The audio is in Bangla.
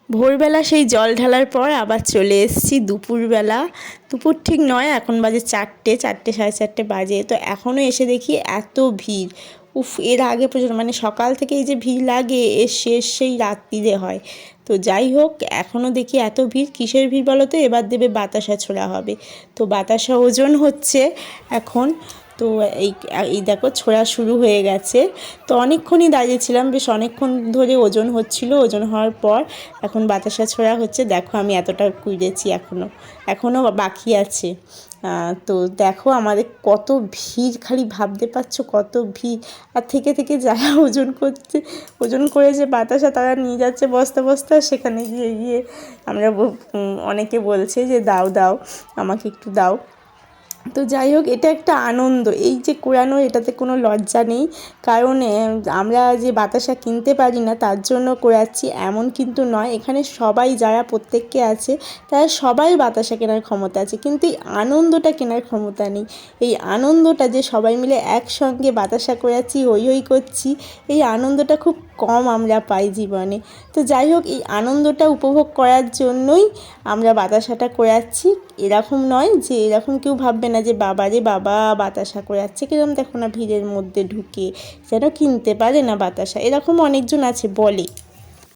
ভোরবেলা সেই জল ঢালার পর আবার চলে এসেছি দুপুরবেলা। দুপুর ঠিক নয়, এখন বাজে 4টে, 4টে সাড়ে 4টে বাজে। তো এখনও এসে দেখি এত ভিড়। উফ, এর আগে পর্যন্ত মানে সকাল থেকে এই যে ভিড় লাগে, এর শেষ সেই রাত্রিরে হয়। তো যাই হোক, এখনও দেখি এত ভিড়। কিসের ভিড় বলো তো? এবার দেবে বাতাসা ছোড়া হবে। তো বাতাসা ওজন হচ্ছে এখন। তো এই এই দেখো ছোড়া শুরু হয়ে গেছে। তো অনেকক্ষণই দাঁড়িয়েছিলাম, বেশ অনেকক্ষণ ধরে ওজন হচ্ছিল। ওজন হওয়ার পর এখন বাতাসা ছোড়া হচ্ছে। দেখো আমি এতটা কুড়েছি, এখনও বাকি আছে। তো দেখো আমাদের কত ভিড়, খালি ভাবতে পারছো কত ভিড়। আর থেকে থেকে যারা ওজন করেছে বাতাসা, তারা নিয়ে যাচ্ছে বস্তা বস্তা। সেখানে গিয়ে গিয়ে আমরা অনেকে বলছে যে দাও দাও, আমাকে একটু দাও। তো যাই হোক, এটা একটা আনন্দ। এই যে কুড়ানো, এটাতে কোনো লজ্জা নেই। কারণ আমরা যে বাতাসা কিনতে পারি না তার জন্য কুড়াচ্ছি এমন কিন্তু নয়। এখানে সবাই যারা প্রত্যেককে আছে, তারা সবাই বাতাসা কেনার ক্ষমতা আছে, কিন্তু এই আনন্দটা কেনার ক্ষমতা নেই। এই আনন্দটা যে সবাই মিলে একসঙ্গে বাতাসা কুড়াচ্ছি, হই হই করছি, এই আনন্দটা খুব কম আমরা পাই জীবনে। তো যাই হোক, এই আনন্দটা উপভোগ করার জন্যই আমরা বাতাসাটা কুড়াচ্ছি। এরকম নয় যে, এরকম কেউ ভাববে না যে বাবা রে বাবা বাতাসা কুড়াচ্ছে, কিরকম দেখো না ভিড়ের মধ্যে ঢুকে, যেন কিনতে পারে না বাতাসা, এরকম অনেকজন আছে বলে।